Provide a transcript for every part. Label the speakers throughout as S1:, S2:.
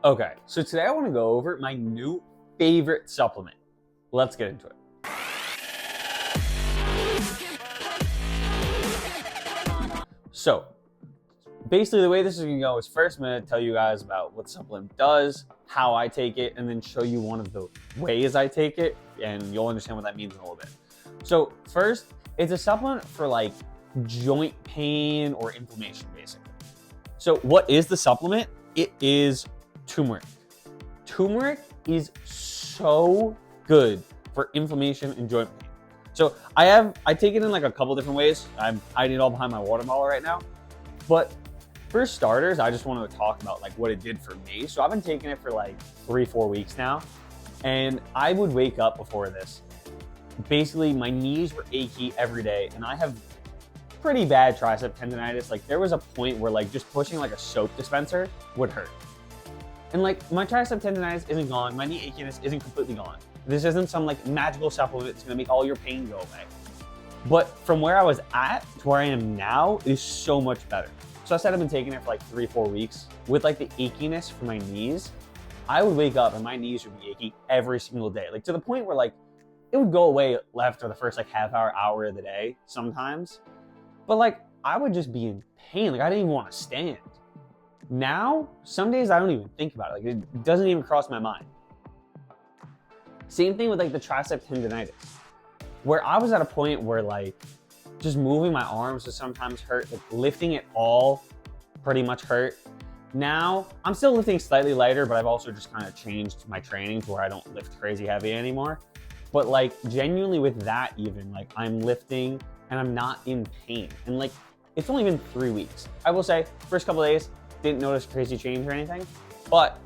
S1: Okay, so today I want to go over my new favorite supplement. Let's get into it. So basically the way this is going to go is first I'm going to tell you guys about what the supplement does, how I take it, and then show you one of the ways I take it, and you'll understand what that means in a little bit. So first, it's a supplement for like joint pain or inflammation, basically. So what is the supplement? It is turmeric. Turmeric is so good for inflammation and joint pain. So I take it in like a couple different ways. I'm hiding it all behind my water bottle right now. But for starters, I just wanted to talk about like what it did for me. So I've been taking it for like 3-4 weeks now. And I would wake up before this. Basically, my knees were achy every day. And I have pretty bad tricep tendonitis. Like there was a point where like just pushing like a soap dispenser would hurt. And like my tricep tendonitis isn't gone. My knee achiness isn't completely gone. This isn't some like magical supplement that's gonna make all your pain go away. But from where I was at to where I am now, it is so much better. So I said I've been taking it for like 3-4 weeks. With like the achiness for my knees, I would wake up and my knees would be achy every single day. Like to the point where like it would go away after the first like half hour of the day sometimes. But like I would just be in pain. Like I didn't even want to stand. Now, some days I don't even think about it. Like it doesn't even cross my mind. Same thing with like the tricep tendonitis, where I was at a point where like just moving my arms would sometimes hurt, like lifting it all pretty much hurt. Now, I'm still lifting slightly lighter, but I've also just kind of changed my training to where I don't lift crazy heavy anymore. But like genuinely with that even, like I'm lifting and I'm not in pain. And like, it's only been 3 weeks. I will say, first couple of days, didn't notice crazy change or anything, but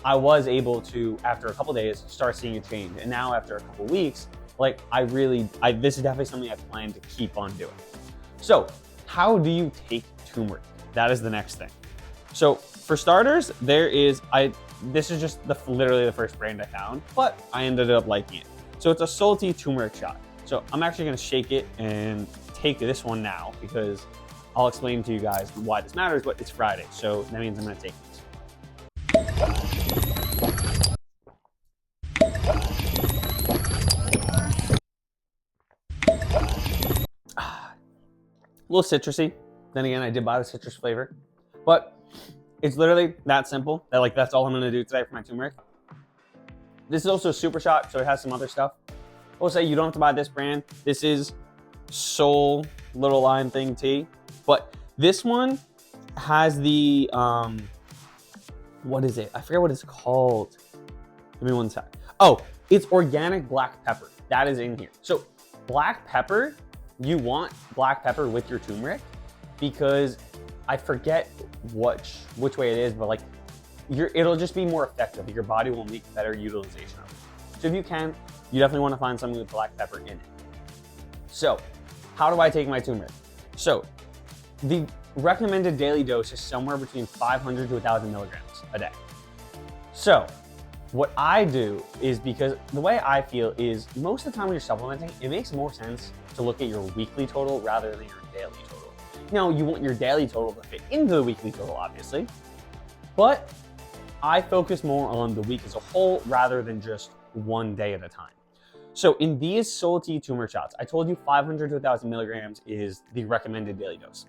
S1: I was able to, after a couple days, start seeing a change. And now after a couple weeks, like this is definitely something I plan to keep on doing. So how do you take turmeric? That is the next thing. So for starters, this is just literally the first brand I found, but I ended up liking it. So it's a salty turmeric shot. So I'm actually gonna shake it and take this one now because I'll explain to you guys why this matters, but it's Friday, so that means I'm gonna take this. A little citrusy. Then again, I did buy the citrus flavor, but it's literally that simple. That's all I'm gonna do today for my turmeric. This is also a super shot, so it has some other stuff. I will say you don't have to buy this brand. This is Soul Little Lime Thing Tea. But this one has the, what is it? I forget what it's called. Give me one sec. Oh, it's organic black pepper. That is in here. So black pepper, you want black pepper with your turmeric because I forget which way it is, but like it'll just be more effective. Your body will make better utilization of it. So if you can, you definitely want to find something with black pepper in it. So how do I take my turmeric? So the recommended daily dose is somewhere between 500 to 1,000 milligrams a day. So what I do is, because the way I feel is most of the time when you're supplementing, it makes more sense to look at your weekly total rather than your daily total. Now, you want your daily total to fit into the weekly total, obviously, but I focus more on the week as a whole rather than just one day at a time. So in these salty turmeric shots, I told you 500 to 1,000 milligrams is the recommended daily dose.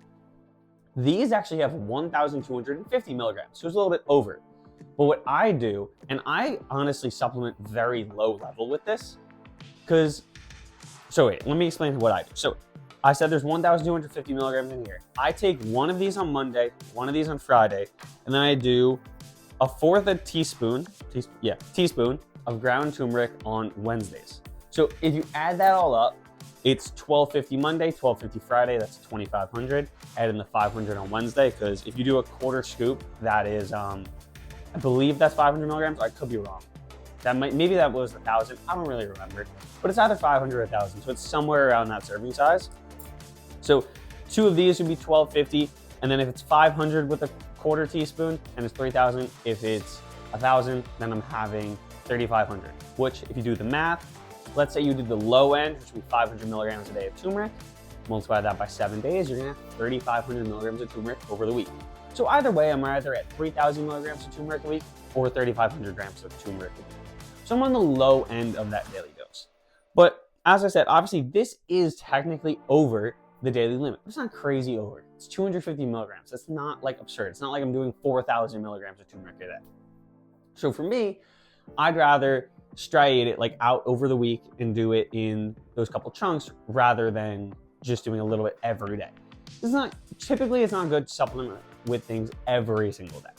S1: These actually have 1,250 milligrams, so it's a little bit over. But what I do, and I honestly supplement very low level with this, so wait, let me explain what I do. So I said there's 1,250 milligrams in here. I take one of these on Monday, one of these on Friday, and then I do a fourth a teaspoon of ground turmeric on Wednesdays. So if you add that all up, it's 1,250 Monday, 1,250 Friday, that's 2,500. Add in the 500 on Wednesday, because if you do a quarter scoop, that is, I believe that's 500 milligrams. I could be wrong. Maybe that was 1,000. I don't really remember, but it's either 500 or 1,000. So it's somewhere around that serving size. So 2 of these would be 1,250. And then if it's 500 with a quarter teaspoon, and it's 3,000. If it's 1,000, then I'm having 3,500, which if you do the math, let's say you did the low end, which would be 500 milligrams a day of turmeric, multiply that by 7 days, you're gonna have 3,500 milligrams of turmeric over the week. So either way, I'm either at 3,000 milligrams of turmeric a week or 3,500 grams of turmeric a week. So I'm on the low end of that daily dose. But as I said, obviously this is technically over the daily limit. It's not crazy over. It's 250 milligrams. That's not like absurd. It's not like I'm doing 4,000 milligrams of turmeric a day. So for me, I'd rather striate it like out over the week and do it in those couple chunks rather than just doing a little bit every day. Typically it's not good to supplement with things every single day.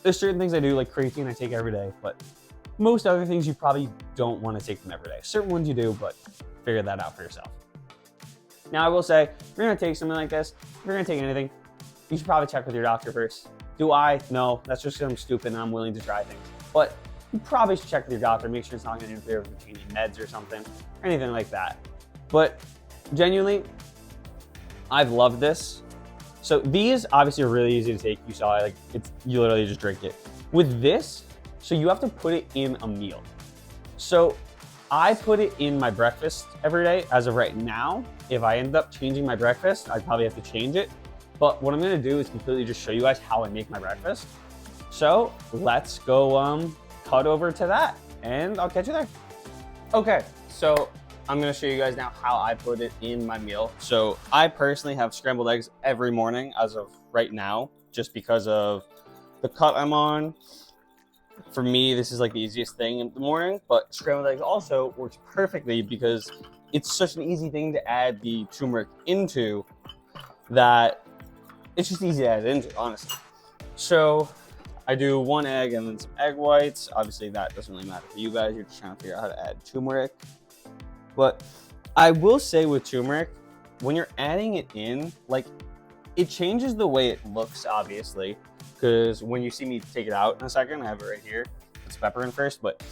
S1: There's certain things I do, like creatine I take every day, but most other things you probably don't want to take them every day. Certain ones you do, but figure that out for yourself. Now I will say, if you're gonna take something like this, if you're gonna take anything, you should probably check with your doctor first. Do I? No, that's just because I'm stupid and I'm willing to try things. But you probably should check with your doctor, make sure it's not gonna interfere with changing meds or something, or anything like that. But genuinely, I've loved this. So these obviously are really easy to take. You saw it, you literally just drink it. With this, so you have to put it in a meal. So I put it in my breakfast every day. As of right now, if I end up changing my breakfast, I'd probably have to change it. But what I'm gonna do is completely just show you guys how I make my breakfast. So let's go cut over to that and I'll catch you there. Okay, so I'm gonna show you guys now how I put it in my meal. So I personally have scrambled eggs every morning as of right now, just because of the cut I'm on. For me, this is like the easiest thing in the morning, but scrambled eggs also works perfectly because it's such an easy thing to add the turmeric into that it's just easy to add it into, honestly. So I do 1 egg and then some egg whites. Obviously that doesn't really matter for you guys. You're just trying to figure out how to add turmeric. But I will say with turmeric, when you're adding it in, like it changes the way it looks, obviously. Because when you see me take it out in a second, I have it right here. It's pepper in first, but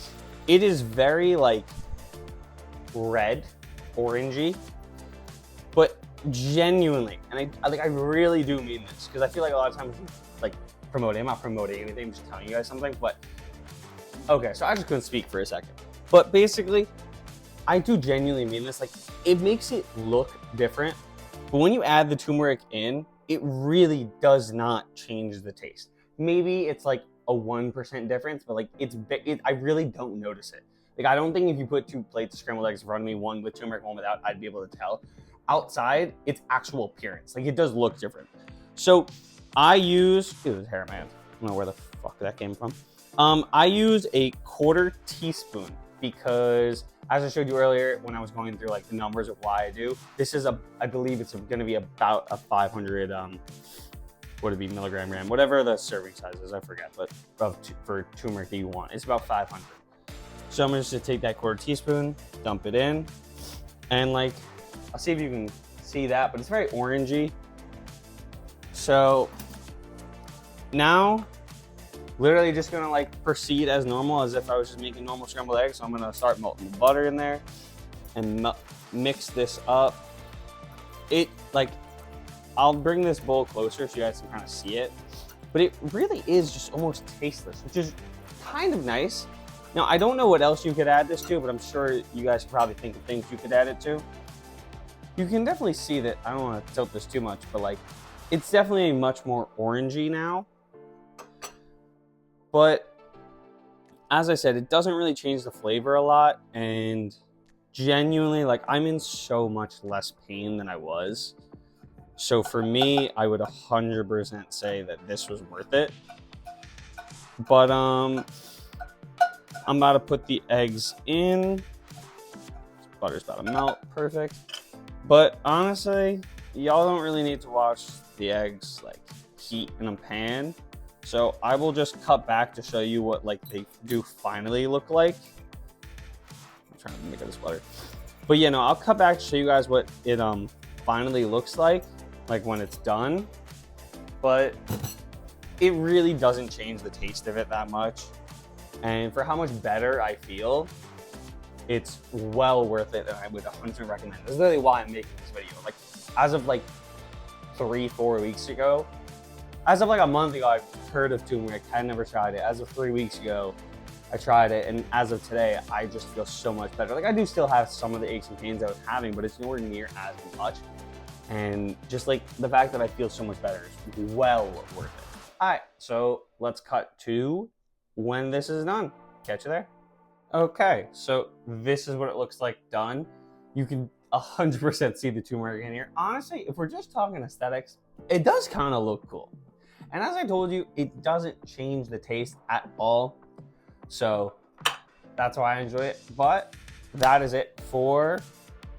S1: it is very like red, orangey, but genuinely, and I really do mean this because I feel like a lot of times like promoting, I'm not promoting anything, I'm just telling you guys something, but okay, so I just couldn't speak for a second. But basically, I do genuinely mean this, like it makes it look different, but when you add the turmeric in, it really does not change the taste. Maybe it's like a 1% difference, but like I really don't notice it. Like I don't think if you put 2 plates of scrambled eggs in front of me, one with turmeric, one without, I'd be able to tell. Outside, it's actual appearance. Like it does look different. So I use, this hair, man. I don't know where the fuck that came from. I use a 1/4 teaspoon because as I showed you earlier, when I was going through like the numbers of why I do, this is I believe it's going to be about a 500, would it be milligram gram, whatever the serving size is, I forget, but for turmeric that you want, it's about 500. So I'm just gonna take that 1/4 teaspoon, dump it in, and like, I'll see if you can see that, but it's very orangey. So now, literally just gonna like proceed as normal as if I was just making normal scrambled eggs. So I'm gonna start melting the butter in there and mix this up. I'll bring this bowl closer so you guys can kind of see it, but it really is just almost tasteless, which is kind of nice. Now, I don't know what else you could add this to, but I'm sure you guys can probably think of things you could add it to. You can definitely see that, I don't want to tilt this too much, but like, it's definitely much more orangey now. But as I said, it doesn't really change the flavor a lot, and genuinely, like, I'm in so much less pain than I was. So for me, I would 100% say that this was worth it. But I'm about to put the eggs in. Butter's about to melt, perfect. But honestly, y'all don't really need to watch the eggs like heat in a pan. So I will just cut back to show you what like they do finally look like. I'm trying to make this butter. But yeah, no, I'll cut back to show you guys what it finally looks like when it's done. But it really doesn't change the taste of it that much. And for how much better I feel, it's well worth it, and I would 100% recommend it. This is literally why I'm making this video. Like, as of like 3-4 weeks ago, as of like a month ago, I've heard of turmeric, I had never tried it. As of 3 weeks ago, I tried it, and as of today, I just feel so much better. Like, I do still have some of the aches and pains I was having, but it's nowhere near as much. And just like the fact that I feel so much better is well worth it. All right, so let's cut to when this is done. Catch you there. Okay, so this is what it looks like done. You can 100% see the turmeric in here. Honestly, if we're just talking aesthetics, it does kind of look cool. And as I told you, it doesn't change the taste at all. So that's why I enjoy it. But that is it for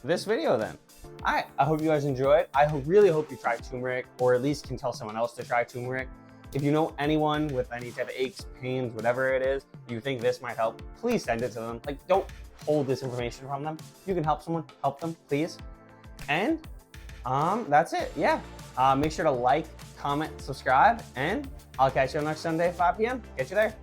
S1: this video then. All right, I hope you guys enjoyed. I really hope you try turmeric, or at least can tell someone else to try turmeric. If you know anyone with any type of aches, pains, whatever it is, you think this might help, please send it to them. Like, don't hold this information from them. If you can help someone, help them, please. And that's it, yeah. Make sure to like, comment, subscribe, and I'll catch you on next Sunday at 5 p.m. Catch you there.